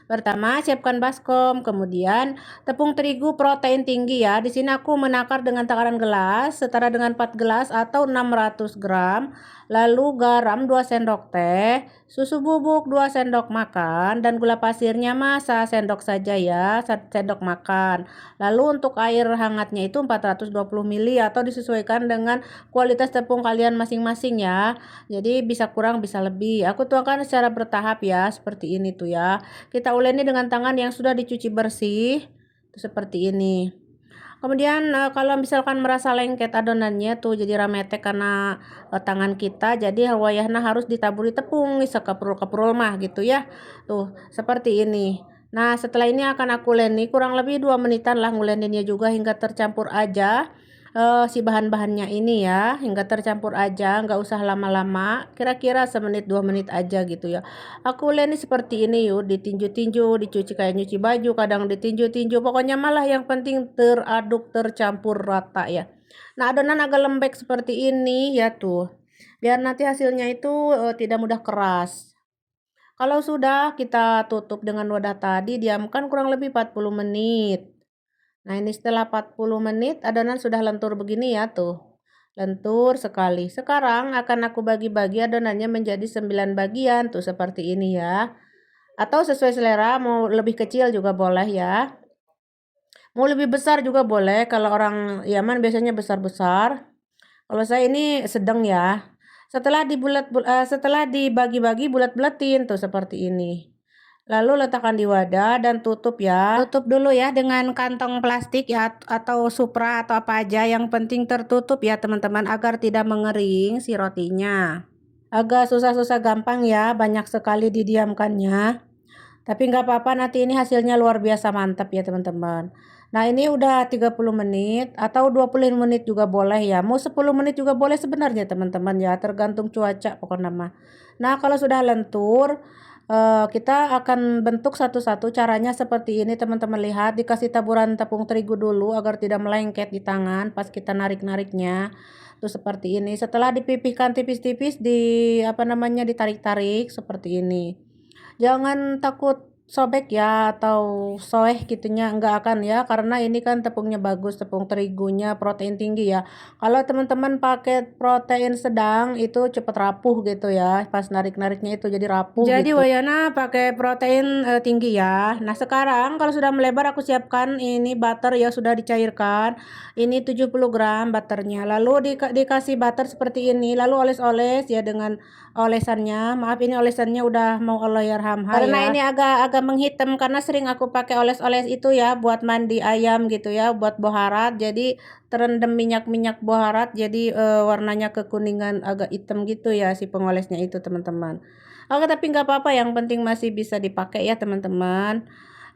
Pertama, siapkan baskom, kemudian tepung terigu protein tinggi ya. Di sini aku menakar dengan takaran gelas setara dengan 4 gelas atau 600 gram. Lalu garam 2 sendok teh, susu bubuk 2 sendok makan, dan gula pasirnya mah 1 sendok saja ya, 1 sendok makan. Lalu untuk air hangatnya itu 420 ml atau disesuaikan dengan kualitas tepung kalian masing-masing ya. Jadi bisa kurang bisa lebih. Aku tuangkan secara bertahap ya, seperti ini tuh ya. Kita uleni dengan tangan yang sudah dicuci bersih, seperti ini. Kemudian kalau misalkan merasa lengket adonannya tuh jadi rametek karena tangan kita, jadi wayahna harus ditaburi tepung sekaprul-kaprul mah gitu ya. Tuh, seperti ini. Nah, setelah ini akan aku uleni kurang lebih 2 menitan lah nguleninnya juga hingga tercampur aja si bahan-bahannya ini ya, hingga tercampur aja, nggak usah lama-lama, kira-kira semenit 2 menit aja gitu ya. Aku uleni seperti ini yuk, ditinju-tinju, dicuci kayak nyuci baju, kadang ditinju-tinju, pokoknya malah yang penting teraduk tercampur rata ya. Nah, adonan agak lembek seperti ini ya tuh, biar nanti hasilnya itu tidak mudah keras. Kalau sudah, kita tutup dengan wadah tadi, diamkan kurang lebih 40 menit. Nah, ini setelah 40 menit adonan sudah lentur begini ya tuh. Lentur sekali. Sekarang akan aku bagi-bagi adonannya menjadi 9 bagian tuh seperti ini ya. Atau sesuai selera, mau lebih kecil juga boleh ya. Mau lebih besar juga boleh, kalau orang Yaman biasanya besar-besar. Kalau saya ini sedang ya. Setelah dibagi-bagi bulat-bulatin tuh seperti ini. Lalu letakkan di wadah dan tutup ya. Tutup dulu ya dengan kantong plastik ya atau supra atau apa aja. Yang penting tertutup ya teman-teman agar tidak mengering si rotinya. Agak susah-susah gampang ya, banyak sekali didiamkannya. Tapi nggak apa-apa, nanti ini hasilnya luar biasa mantap ya teman-teman. Nah, ini udah 30 menit atau 20 menit juga boleh ya. Mau 10 menit juga boleh sebenarnya teman-teman ya, tergantung cuaca pokoknya mah. Nah, kalau sudah lentur, kita akan bentuk satu-satu. Caranya seperti ini teman-teman, lihat, dikasih taburan tepung terigu dulu agar tidak melengket di tangan pas kita narik-nariknya. Tuh seperti ini. Setelah dipipihkan tipis-tipis, ditarik-tarik seperti ini. Jangan takut sobek ya atau soeh gitunya, enggak akan ya, karena ini kan tepungnya bagus, tepung terigunya protein tinggi ya. Kalau teman-teman pakai protein sedang itu cepet rapuh gitu ya, pas narik-nariknya itu jadi rapuh jadi gitu. Wayana pakai protein tinggi ya. Nah, sekarang kalau sudah melebar aku siapkan ini butter ya, sudah dicairkan. Ini 70 gram butternya. Lalu dikasih butter seperti ini, lalu oles-oles ya dengan olesannya. Maaf, ini olesannya udah mau Allahyarhamha karena ya. Ini agak menghitam karena sering aku pakai oles-oles itu ya buat mandi ayam gitu ya, buat boharat. Jadi terendam minyak-minyak boharat, jadi warnanya kekuningan agak hitam gitu ya si pengolesnya itu teman-teman. Oke, tapi nggak apa-apa, yang penting masih bisa dipakai ya teman-teman.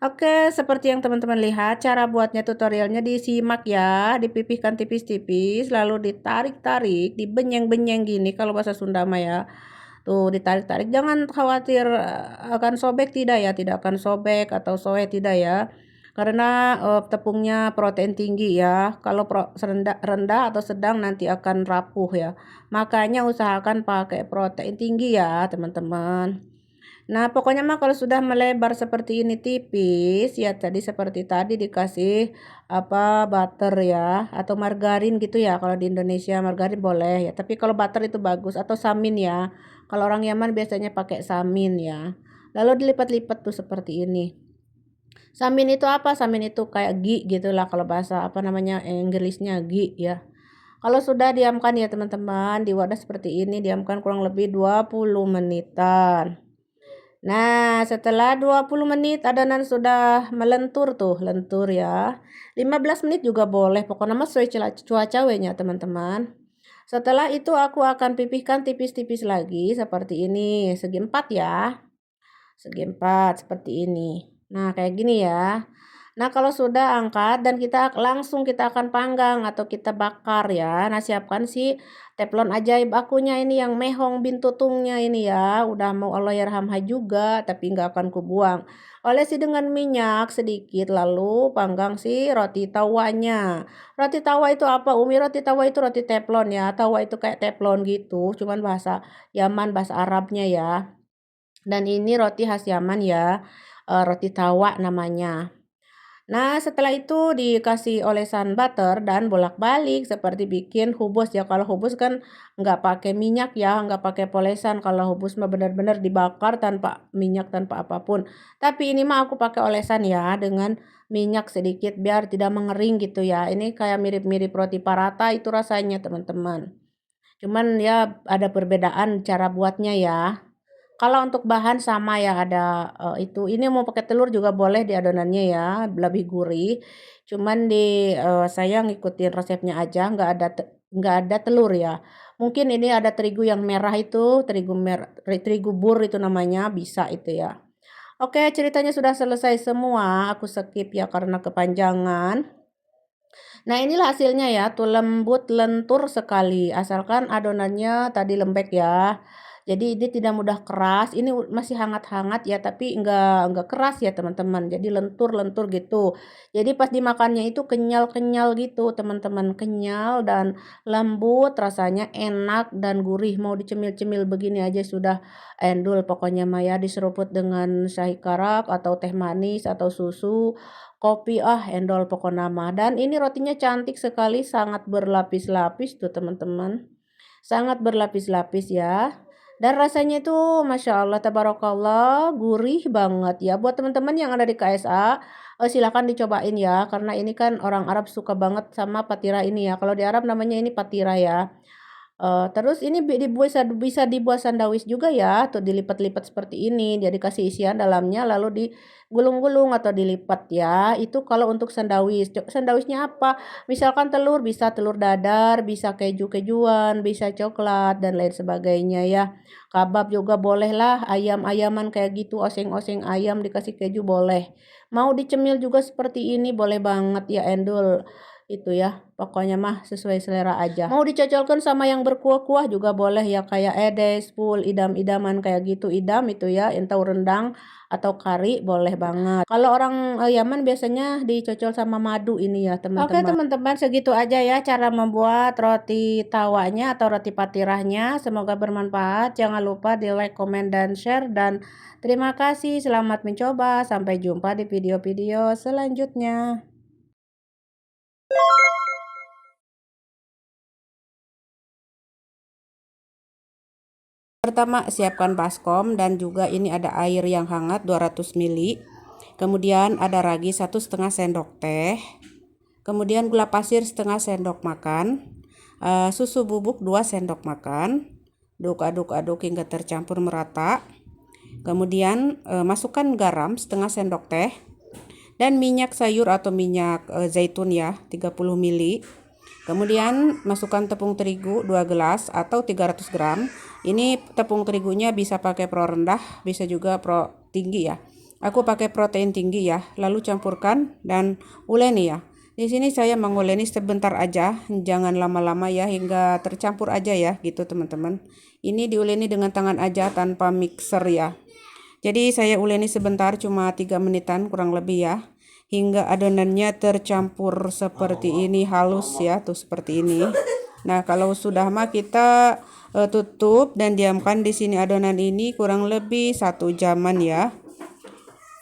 Oke, seperti yang teman-teman lihat, cara buatnya tutorialnya disimak ya, dipipihkan tipis-tipis, lalu ditarik-tarik, dibenyeng-benyeng gini kalau bahasa Sunda mah ya. Tuh ditarik-tarik, jangan khawatir akan sobek, tidak ya, tidak akan sobek atau soe, tidak ya. Karena tepungnya protein tinggi ya. Kalau rendah atau sedang nanti akan rapuh ya. Makanya usahakan pakai protein tinggi ya, teman-teman. Nah, pokoknya mah kalau sudah melebar seperti ini tipis, ya tadi seperti tadi dikasih butter ya atau margarin gitu ya. Kalau di Indonesia margarin boleh ya, tapi kalau butter itu bagus atau samin ya. Kalau orang Yaman biasanya pakai samin ya. Lalu dilipat-lipat tuh seperti ini. Samin itu apa? Samin itu kayak ghee gitulah kalau bahasa Inggrisnya ghee ya. Kalau sudah diamkan ya teman-teman di wadah seperti ini, diamkan kurang lebih 20 menitan. Nah, setelah 20 menit adonan sudah melentur tuh, lentur ya. 15 menit juga boleh, pokoknya mah sesuai cuaca wenya teman-teman. Setelah itu aku akan pipihkan tipis-tipis lagi seperti ini, segi 4 ya. Segi 4 seperti ini. Nah, kayak gini ya. Nah, kalau sudah angkat dan kita akan panggang atau kita bakar ya. Nah, siapkan si teflon ajaib akunya ini yang mehong bin tutungnya ini ya. Udah mau Allahyarhamha juga, tapi nggak akan kubuang. Olesi dengan minyak sedikit, lalu panggang si roti tawanya. Roti tawa itu apa, Umi? Roti tawa itu roti teflon ya. Tawa itu kayak teflon gitu, cuman bahasa Yaman, bahasa Arabnya ya. Dan ini roti khas Yaman ya. roti tawa namanya. Nah, setelah itu dikasih olesan butter dan bolak-balik seperti bikin hubus ya. Kalau hubus kan nggak pakai minyak ya, nggak pakai polesan. Kalau hubus mah benar-benar dibakar tanpa minyak, tanpa apapun. Tapi ini mah aku pakai olesan ya dengan minyak sedikit biar tidak mengering gitu ya. Ini kayak mirip-mirip roti paratha itu rasanya teman-teman. Cuman ya ada perbedaan cara buatnya ya. Kalau untuk bahan sama ya ada, itu. Ini mau pakai telur juga boleh di adonannya ya, lebih gurih. Cuman saya ngikutin resepnya aja, nggak ada telur ya. Mungkin ini ada terigu yang merah itu, terigu bur itu namanya, bisa itu ya. Oke, ceritanya sudah selesai semua, aku skip ya karena kepanjangan. Nah, inilah hasilnya ya, tuh lembut lentur sekali, asalkan adonannya tadi lembek ya. Jadi ini tidak mudah keras, ini masih hangat-hangat ya, tapi enggak keras ya teman-teman. Jadi lentur-lentur gitu. Jadi pas dimakannya itu kenyal-kenyal gitu teman-teman, kenyal dan lembut, rasanya enak dan gurih. Mau dicemil-cemil begini aja sudah endul pokoknya Maya, diseruput dengan shahi karak atau teh manis atau susu. Kopi endol pokoknya mah. Dan ini rotinya cantik sekali, sangat berlapis-lapis tuh teman-teman. Sangat berlapis-lapis ya. Dan rasanya itu Masya Allah, tabarakallah, gurih banget ya. Buat teman-teman yang ada di KSA, silakan dicobain ya. Karena ini kan orang Arab suka banget sama patira ini ya. Kalau di Arab namanya ini patira ya. Terus ini bisa dibuat sandwich juga ya, tuh dilipat-lipat seperti ini, jadi kasih isian dalamnya lalu digulung-gulung atau dilipat ya, itu kalau untuk sandwich. Sandwichnya apa? Misalkan telur, bisa telur dadar, bisa keju-kejuan, bisa coklat, dan lain sebagainya ya. Kabab juga boleh lah, ayam-ayaman kayak gitu, oseng-oseng ayam dikasih keju boleh. Mau dicemil juga seperti ini, boleh banget ya endul itu ya, pokoknya mah sesuai selera aja. Mau dicocolkan sama yang berkuah-kuah juga boleh ya, kayak edes, full, idam-idaman kayak gitu, idam itu ya, entau rendang atau kari boleh banget. Kalau orang Yaman biasanya dicocol sama madu ini ya teman-teman. Oke teman-teman, segitu aja ya cara membuat roti tawanya atau roti patirahnya. Semoga bermanfaat. Jangan lupa di like, comment, dan share. Dan terima kasih, selamat mencoba. Sampai jumpa di video-video selanjutnya. Pertama, siapkan baskom dan juga ini ada air yang hangat 200 ml. Kemudian ada ragi 1,5 sendok teh. Kemudian gula pasir setengah sendok makan. Susu bubuk 2 sendok makan. Aduk hingga tercampur merata. Kemudian masukkan garam setengah sendok teh. Dan minyak sayur atau minyak zaitun ya 30 ml. Kemudian masukkan tepung terigu 2 gelas atau 300 gram. Ini tepung terigunya bisa pakai pro rendah, bisa juga pro tinggi ya. Aku pakai protein tinggi ya. Lalu campurkan dan uleni ya. Di sini saya menguleni sebentar aja, jangan lama-lama ya, hingga tercampur aja ya gitu teman-teman. Ini diuleni dengan tangan aja tanpa mixer ya. Jadi saya uleni sebentar, cuma 3 menitan kurang lebih ya. Hingga adonannya tercampur seperti ini, halus ya, tuh seperti ini. Nah, kalau sudah mah kita tutup dan diamkan di sini adonan ini kurang lebih 1 jaman ya.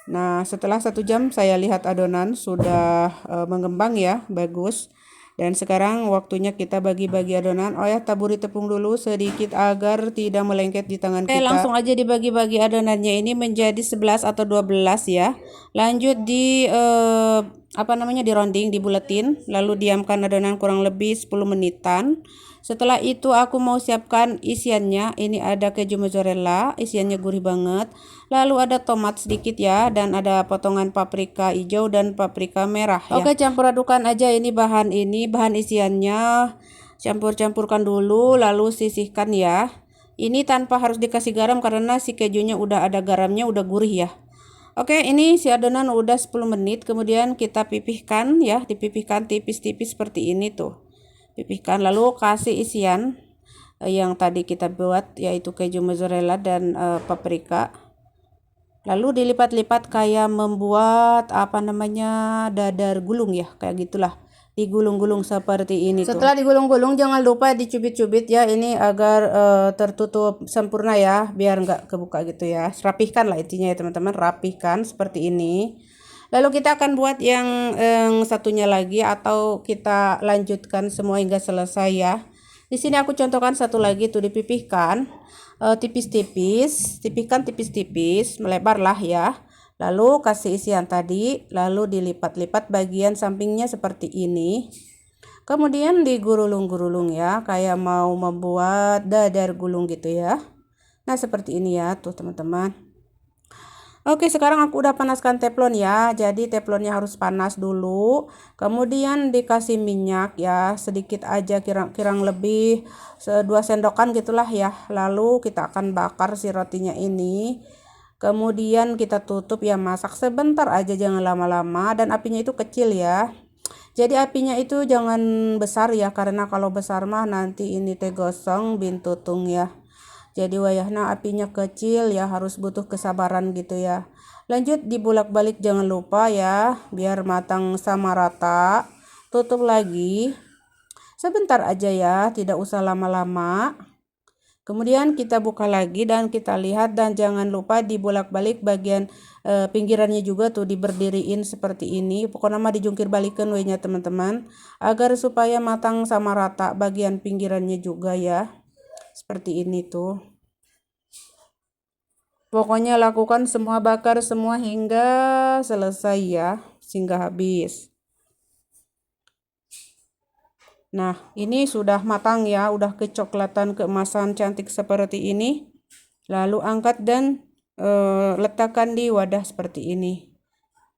Nah, setelah 1 jam saya lihat adonan sudah mengembang ya, bagus. Dan sekarang waktunya kita bagi-bagi adonan. Oh ya, taburi tepung dulu sedikit agar tidak melengket di tangan kita. Langsung aja dibagi-bagi adonannya ini menjadi 11 atau 12 ya. Lanjut di di rounding, dibuletin, lalu diamkan adonan kurang lebih 10 menitan. Setelah itu aku mau siapkan isiannya. Ini ada keju mozzarella, isiannya gurih banget. Lalu ada tomat sedikit ya, dan ada potongan paprika hijau dan paprika merah ya. Oke, campur adukan aja ini bahan isiannya. Campur-campurkan dulu lalu sisihkan ya. Ini tanpa harus dikasih garam karena si kejunya udah ada garamnya, udah gurih ya. Oke, ini si adonan udah 10 menit, kemudian kita pipihkan ya, dipipihkan tipis-tipis seperti ini tuh. Pipihkan lalu kasih isian yang tadi kita buat, yaitu keju mozzarella dan paprika. Lalu dilipat-lipat kayak membuat dadar gulung ya, kayak gitulah. digulung-gulung seperti ini. Setelah digulung-gulung jangan lupa dicubit-cubit ya, ini agar tertutup sempurna ya, biar nggak kebuka gitu ya. Rapihkan lah intinya ya teman-teman, rapihkan seperti ini. Lalu kita akan buat yang satunya lagi, atau kita lanjutkan semua hingga selesai ya. Di sini aku contohkan satu lagi tuh, dipipihkan tipis-tipis, pipihkan tipis-tipis, melebar lah ya. Lalu kasih isian tadi, lalu dilipat-lipat bagian sampingnya seperti ini. Kemudian digulung-gulung ya, kayak mau membuat dadar gulung gitu ya. Nah seperti ini ya tuh teman-teman. Oke, sekarang aku udah panaskan teflon ya. Jadi teflonnya harus panas dulu. Kemudian dikasih minyak ya, sedikit aja, kirang lebih 2 sendokan gitulah ya. Lalu kita akan bakar si rotinya ini. Kemudian kita tutup ya, masak sebentar aja, jangan lama-lama, dan apinya itu kecil ya. Jadi apinya itu jangan besar ya, karena kalau besar mah nanti ini teh gosong bin tutung ya. Jadi wayahna apinya kecil ya, harus butuh kesabaran gitu ya. Lanjut dibulak-balik, jangan lupa ya, biar matang sama rata. Tutup lagi sebentar aja ya, tidak usah lama-lama. Kemudian kita buka lagi dan kita lihat, dan jangan lupa dibulak-balik bagian pinggirannya juga tuh, diberdiriin seperti ini. Pokoknya mah dijungkir balikan wehnya teman-teman, agar supaya matang sama rata bagian pinggirannya juga ya. Seperti ini tuh. Pokoknya lakukan semua, bakar semua hingga selesai ya, sehingga habis. Nah, ini sudah matang ya, udah kecoklatan keemasan cantik seperti ini. Lalu angkat dan letakkan di wadah seperti ini.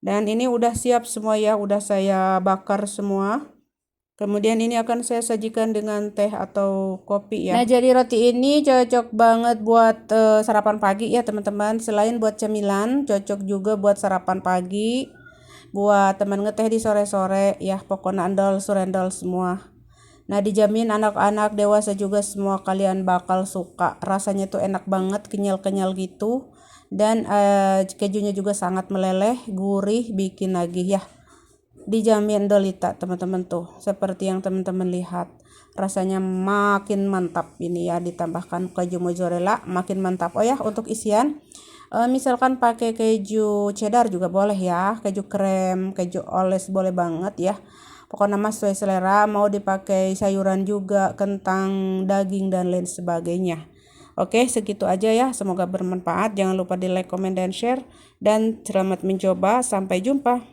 Dan ini udah siap semua ya, udah saya bakar semua. Kemudian ini akan saya sajikan dengan teh atau kopi ya. Nah, jadi roti ini cocok banget buat sarapan pagi ya teman-teman. Selain buat cemilan, cocok juga buat sarapan pagi, buat teman ngeteh di sore-sore ya. Pokoknya andal surendal semua. Nah, dijamin anak-anak, dewasa juga semua kalian bakal suka. Rasanya tuh enak banget, kenyal-kenyal gitu. Dan kejunya juga sangat meleleh, gurih, bikin nagih ya. Dijamin dolita teman-teman tuh, seperti yang teman-teman lihat. Rasanya makin mantap ini ya, ditambahkan keju mozzarella makin mantap. Oh ya, untuk isian misalkan pakai keju cheddar juga boleh ya, keju krem, keju oles boleh banget ya. Pokoknya mas sesuai selera, mau dipakai sayuran juga, kentang, daging, dan lain sebagainya. Oke, segitu aja ya, semoga bermanfaat. Jangan lupa di like, comment, dan share. Dan selamat mencoba, sampai jumpa.